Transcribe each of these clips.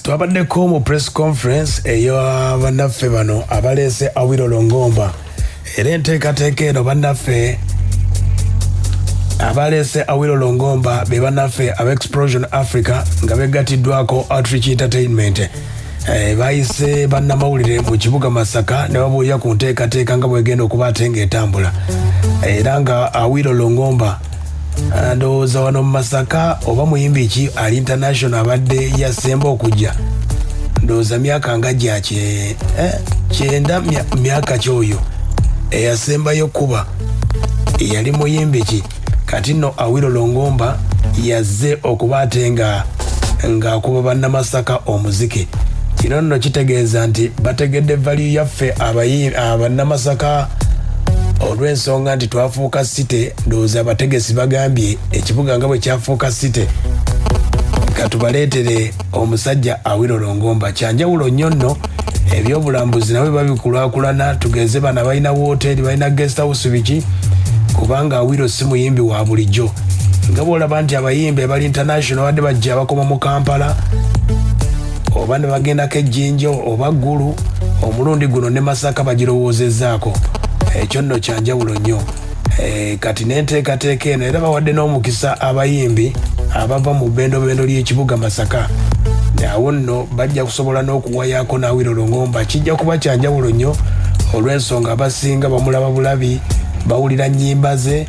Twabaddeko mu press conference ey'abannaffe bano abaleese Awilo Longomba era enteekateeka eno bannaffe abaleese Awilo Longomba be bannaffe aba Explosion Africa nga beggatiddwako Outreach Entertainment bayise bannamawulire mu kibuga Masaka ne babuulira ku nteekateeka nga bwegenda okuba ate ng'etambula era nga Awilo Longomba ndowooza wano mu Masaka oba muyimbi ki ali international abadde yasemba okujja ndowooza myaka nga gya kyenda myaka kyoyo eyasembayo kuba yali muyimbi ki kati nno Awilo Longomba yazze okuba ate ng'akuba bannamasaka omuziki. Kino nno kitegeeza nti bategedde value yaffe abannamasaka olw'ensonga nti twafuuka site. Ndowooza abategesi bagambye ekibuga nga bwe kyafuuka site katubaleetere omusajja Awilo Longomba. Kyanjawulo nnyo nno ebyobulambuzi nabwe babikulaakulana tugeze bana balina wooteri balina guest house biki kubanga Awilo si muyimbi wa bulijjo nga bw'olaba nti abayimbi bali international wadde bajja bakoma mu Kampala oba ne bagendako Ejjinja oba Ggulu omulundi guno ne Masaka bagirowoozezaako. Ekyo nno kyanjawulo nnyo kati n'enteekateeka eno era bawadde n'omukisa abayimbi abava mu bbendobendo ly'ekibuga Masaka. Awo nno bajja kusobola n'okuwayaako n'Awilo Longomba. Kijja kuba kyanjawulo nnyo olw'ensonga abasinga bamulaba bulabi bawulira nnyimba ze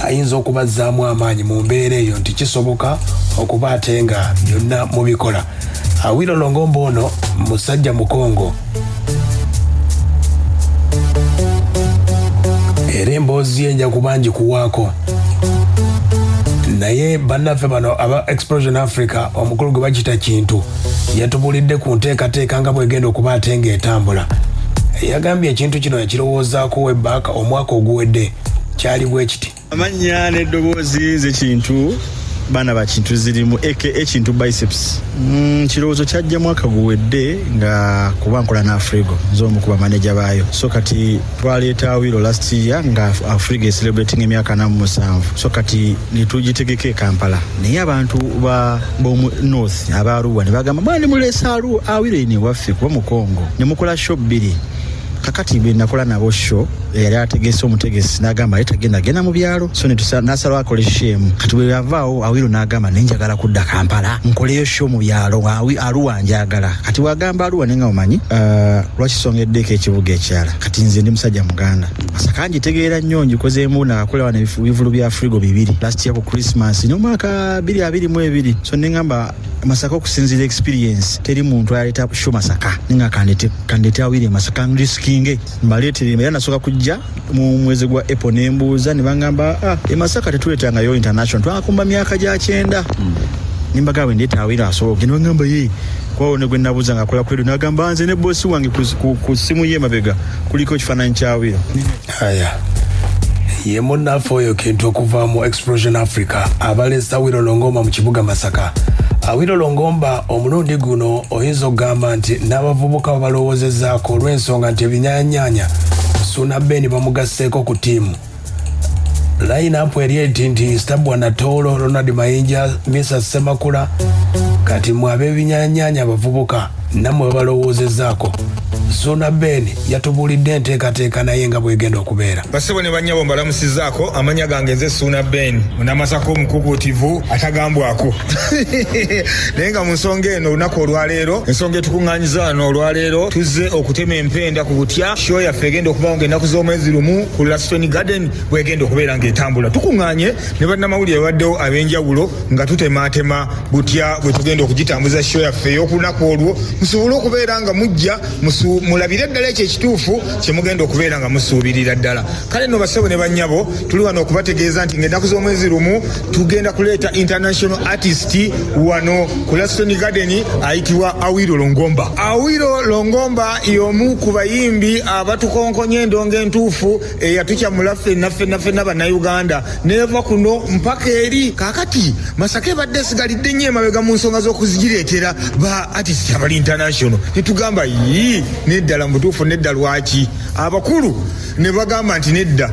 ayinza okubazzaamu amaanyi mu mbeera eyo nti kisoboka okuba ate nga byonna mubikola. Awilo Longomba ono musajja mukongo era emboozi ye nja kuba ngikuwaako naye bannaffe bano aba Explosion Africa omukulu gwe bakita Kintu yatubulidde ku nteekateeka nga bwegenda okuba ate ng'etambula. Yagambye ekintu kino yakirowoozaako webbaaka omwaka oguwedde kyali bwe kiti. Amannya n'eddoboozi z'Ekintu baana ba Kintu zirimu Kintu biceps. Kirowoozo kyajja mwaka guwedde nga kuba nkola na Afrigo nz'omu ku bamaneja baayo. So kati twaleeta Awilo last year nga Afrigo celebrating emyaka 47. So kati nitugitegeke Kampala. Naye abantu b'omu North aba Arua ne bagamba bwani muleesa Awilo ine waffe kuba mu Congo ne mukola show bbiri. Kakati bwe nakola nabo show yali ategese omutegesi n'agamba genda mu byalo so nasala akole shame. Kati bwe yavaawo Awilo n'agamba nenjagala kudda Kampala nkoleyo show mu byalo Arua njagala. Kati wagamba Arua nenga omanyi lwakisongeddeko ekibuga ekyala. Kati nze ndi musajja Muganda Masaka ngitegeera nnyo ngikozeemu nakola wano ebivulu bya Afrigo 2 last year ku Christmas n'omwaka 2022. So nengamba Masaka okusinzira experience teri muntu aleta show Masaka ninga kandete Awilo Masaka riskinge mbaleetere era nasoka kujja mu mwezi gwa April nembuuza ne bangamba Masaka tetuleetangayo international twakumba myaka gya 9 nimbaga we ndeta Awilo asoke ne bangamba ye kwao ne gwe nabuuza nga kola kwedu nagamba nze ne bosi wange ku simu ye mabega kuliko kifaananyi kya Awilo. Haya ye munnaffe oyo Kintu okuva mu Explosion Africa abaleesa Awilo Longomba mu kibuga Masaka. Awilo Longomba omulundi guno oyinza okugamba nti n'abavubuka babalowoozezaako olw'ensonga nti ebinyaanyanya Suna Ben bamugasseeko ku ttiimu. Line-up eri nti Stabwa Natolo, Ronald Mayinja, Misa Semakula kati mwe ab'ebinyaanyanya abavubuka nammwe babalowoozezaako. Suna Ben yatubulidde enteekateeka naye nga bwegenda okubeera. Basebo ne bannyabo mbalamusizaako amanya gange nze Suna Ben munamasaka omukukuutivu atagambwako. Naye nga mu nsonga eno olunaku olwaleero ensonga etukuŋŋaanyiza wano olwaleero tuzze okutema empenda ku butya show yaffe egenda okubawo ng'ennaku z'omwezi lumu ku Laston Garden bwegenda okubeera ng'etambula. Tukuŋŋaanye ne bannamawulire baddewo ab'enjawulo nga tutemaatema butya bwe tugenda okugitambuza show yaffe ey'olunaku olwo musobole okubeera nga mujja mulabire ddala ekyo ekituufu kye mugenda okubeera nga musuubirira ddala. Kale nno basebo ne bannyabo tuli wano okubategeeza nti ng'ennaku z'omwezi lumu tugenda kuleeta international artist wano ku Laston Garden ayitibwa Awilo Longomba. Awilo Longomba y'omu ku bayimbi abatukonkonye endongo entuufu eyatukyamula ffenna bannayuganda neeva kuno mpaka eri kaakati Masaka ebadde esigalidde nnyo emabega mu nsonga z'okuzigireetera ba artist abali international netugamba neddala mutuufu nedda lwaki abakulu ne bagamba nti nedda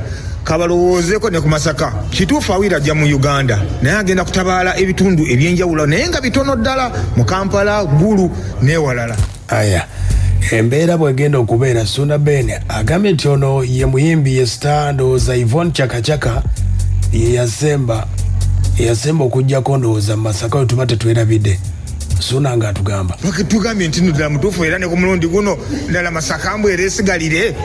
kabalowoozeeko ne ku Masaka kituufu Awiro ajja mu Uganda naye agenda kutabaala ebitundu ebyenjawulo naye nga bitono ddala mu Kampala, Gulu n'ewalala. Aya embeera bwegenda okubeera Suna Ben agambye nti ono ye muyimbi ye star ndowooza Yvonne Chakachaka yasemba okujjako ndowooza mu Masaka we tuba tetwerabidde Suna nga atugamba tugambye nti ddala mutuufu era ne ku mulundi guno ddala Masaka mbwe era esigalire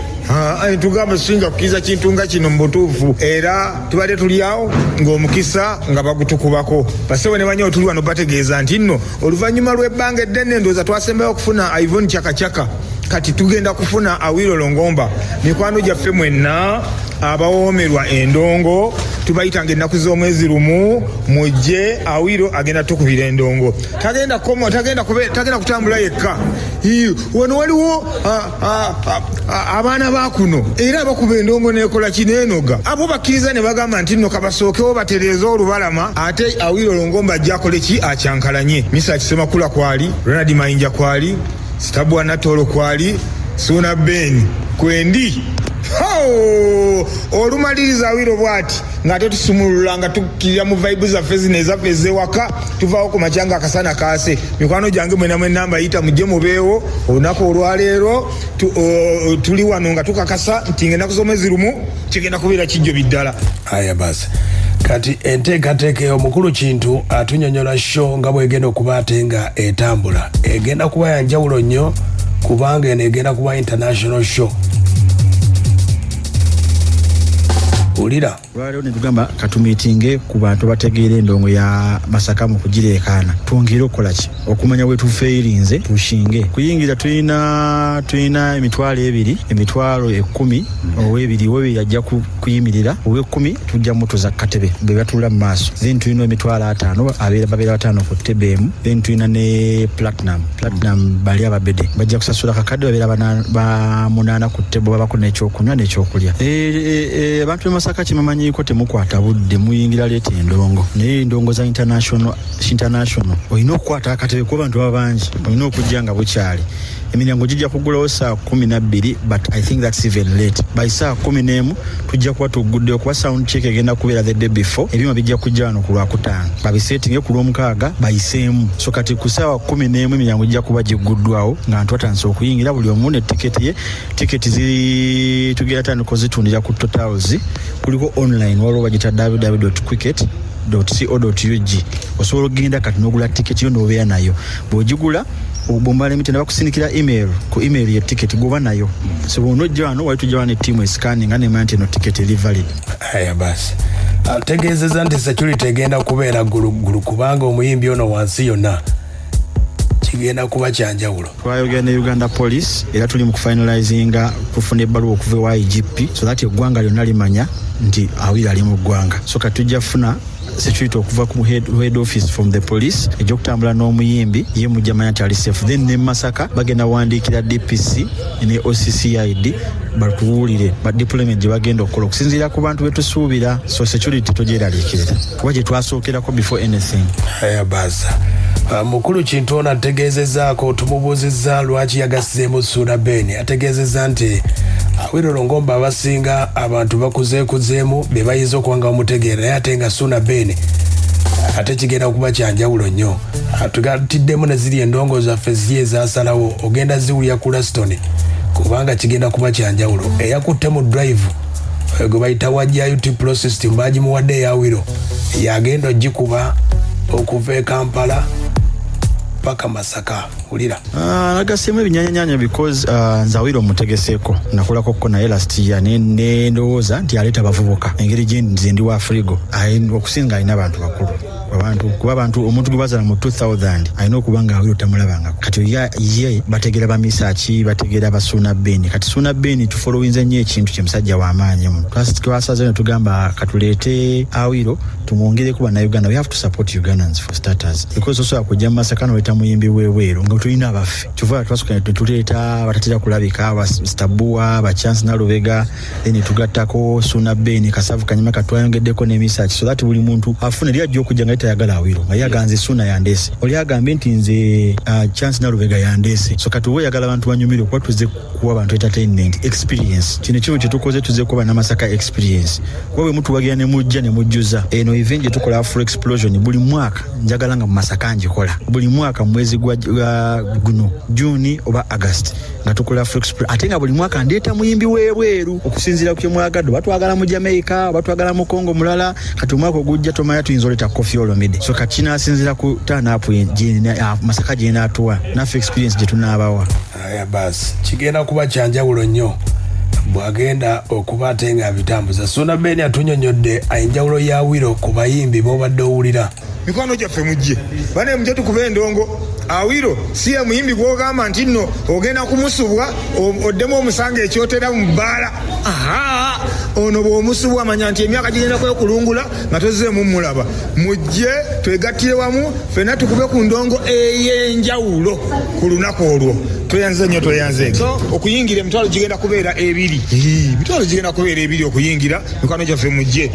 tugamba singa kukiza kintu nga kino mu butuufu era tubadde tuli awo ng'omukisa nga bagutukubako basewo ne banyawo tuli wano bategeeza nti nno oluvannyuma lw'ebbanga eddene ndowooza twasembayo okufuna Yvonne Chakachaka kati tugenda kufuna Awilo Longomba. Mikwano gyaffe mwenna abawoomerwa endongo tubayitanga ennaku z'omwezi lumu mujje Awilo agenda tukubira endongo tagenda kutambula yekka wano waliwo abaana bakuno era bakuba endongo nekola kineenoga abo bakkiriza ne bagamba nti nno kabasookewo batereeza olubalama ate Awilo Longomba ajja akole ki akyankalanye. Misa Kisemakula kwali, Ronald Mayinja kwali, Stabwa Natolo kwali, Suna Ben kwendi olumaliriza Awilo bwati nga tetusumulula nga tukkirira mu vibe zaffe zino ezaffe ez'ewaka tuvaawo ku makyanga akasana kaase. Mikwano gyange mwena namba yita mujje mubeewo olunaku olwaleero tuli wano nga tukakasa nti ng'ennaku z'omwezi lumu kigenda kubeera kijjo biddala. Aya basi kati enteekateeka omukulu Kintu atunyonyola show nga bwegenda okuba ate nga etambula egenda kuba ya njawulo nnyo kubanga eno egenda kuba international show. Ulira lwalero netugamba katumitinge ku bantu bategeera endongo ya Masaka mu kugireekaana twongere okukola ki okumanya wetufeerinze tushinge kuyingira tulina emitwalo 2 emitwalo 10 owebiri ajja kuyimirira owe10 tujja moto za katebe be batula mu maaso then tulina emitwalo 5 babeera 5 ku tebemu then tulina ne platinum bali ababede bajja kusasula kakadde babeera ba 8 ku tebo babako n'ekyokunywa n'ekyokulya abantu Masaka kimamanyiko temukwata budde muyingira leeta endongo naye endongo za international olina okukwata akatebe ku bantu abangi olina okujja nga bukyali emiryango gijja kugulawo saa 12 but I think that's even late by saa 11 tujja kuba tuguddeyo kuba sound check egenda kubeera the day before ebyuma bijja kujja wano ku Lwakutaano babisetinge ku Lwomukaaga bayiseemu so kati ku saa 11 emiryango gijja kuba giguddwawo nga bantu batandise okuyingira buli omu ne tiketi ziri tugera tandika zitundira ku Totals kuliko online waliwo bagita www.quicket.co.ug osobola okugenda kati n'ogula tiketi yo n'obeera nayo bw'ogigula obumbala emiti ne bakusinikira ku email ye ticket goba nayo so bonojja wano wali tujja wano team scanning nga nemanya nti no ticket eri valid. Aya basi ategeezeza nti security egenda kubeera gulu kubanga omuyimbi ono wansi yonna kigenda kuba kyanjawulo. Twayogera ne Uganda Police era tuli mu kufinalizinga kufuna ebbaluwa okuva ewa IGP so that eggwanga lyonna limanya nti Awilo ali mu ggwanga so katujja funa security okuva ku head office from the police ejokutambula n'omuyimbi ye mujja manya nti ali safe then ne Masaka bagenda wandiikira DPC ne OCCID batuwulire ba deployment gye bagenda okukola okusinziira ku bantu betusuubira so security togyeraliikirira kuba gye twasookerako before anything. Aya baasa mukulu Kintu ono ategeezezzaako tumubuuzizza lwaki yagasizeemu Suna Ben ategeezezza nti Awilo Longomba abasinga abantu bakuzeekuzeemu be bayinza okuba bamutegeera naye ate nga Suna Ben ate kigenda kuba kyanjawulo nnyo tugatiddemu ne ziri endongo zaffe ziri ezasalawo ogenda ziwulya ku Laston kubanga kigenda kuba kyanjawulo eyakutte mu drive gwe bayita wajja UT Pro System bagimuwadde eya Awilo yagenda ogikuba okuva e Kampala paka Masaka. Ulira nagasemu ebinyanyanya because nze Awilo mutegeseeko nakolako naye last year ne ndowooza nti aleeta abavubuka engeri gye nze ndi wa Frigo okusinga alina abantu bakulu kuba abantu omuntu gwe bazaala mu 2000 alina okuba nga Awilo tamulabanga kati ye bategeera bamisaki bategeera basuna Ben kati Suna Ben tufolowinze nnyo ekintu kye musajja w'amaanyi mu twasaze ne tugamba katuleete Awilo tumwongereko bannayuganda we have to support Ugandans for starters because also akujja Masaka n'oleta muyimbi webweru nga tulina abaffe kyova twasukanya tuleeta batatera kulabika abastabua bachance nalubega then tugattako Suna Ben Kasavu Kanyama katwayongeddeko ne research so that buli muntu afune lyajja okujja nga tayagala Awilo nga yaganze Suna yandese oli agambe nti nze Chance nalubega yandese so kati we yagala abantu banyumire kwa tuze kuwa abantu entertainment experience kino kimu kitukoze tuze kuba na Masaka experience wewe mtu wagira ne mujja ne mujjuza eno event je tukola Afro Explosion buli mwaka njagala nga Masaka njikola buli mwaka mwezi gwa guno June oba August nga tukola Afro Explosion atenga buli mwaka ndeta muyimbi webweru okusinzira ku kyemwagado batwagala mu Jamaica batwagala mu Congo mulala kati mwaka ogujja tomaya tuyinzoleta Koffi Olomide so kachina asinzira ku turn up Masaka jina atuwa nafe experience je tunabawa aya basi kigenda kuba kyanjawulo nnyo bwagenda okuba atenga bitambuza Suna Ben atunyonyodde enjawulo ya Awilo ku bayimbi bobadde owulira mikwano gyaffe mujje bane mujje tukuba endongo Awilo si ya muyimbi gwogamba nti nno ogenda kumusubwa oddemu omusanga ekyotera mu bbaala ono bw'omusubwa amanya nti emyaka gigenda kwekulungula nga tozzeemu mulaba mujje twegattire wamu ffenna tukube ku ndongo ey'enjawulo ku lunaku olwo tweyanze nnyo tweyanze so okuyingira emitwalo gigenda kubeera ebiri emitwalo gigenda kubeera ebiri okuyingira mikwano gyaffe mujje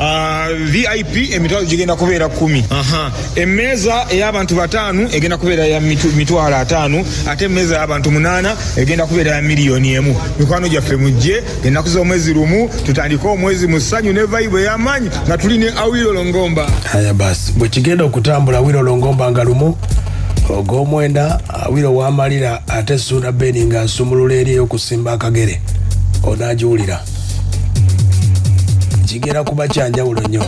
VIP emitwalo gigenda kubeera 10 emmeeza ey'abantu 5 egenda kubeera ya mitwalo 5 ate emmeeza y'abantu 8 egenda kubeera ya miliyoni 1 mikwano gyaffe mujje ennaku z'omwezi lumu tutandika omwezi mu ssanyu ne vibe ey'amaanyi nga tuli ne Awilo Longomba aya basi bwe kigenda okutambula Awilo Longomba nga lumu ogw'omwenda Awilo w'amalira ate Suna Ben nga asumulula eri ey'okusimba akagere onaagiwulira kigenda kuba kyanjawulo nnyo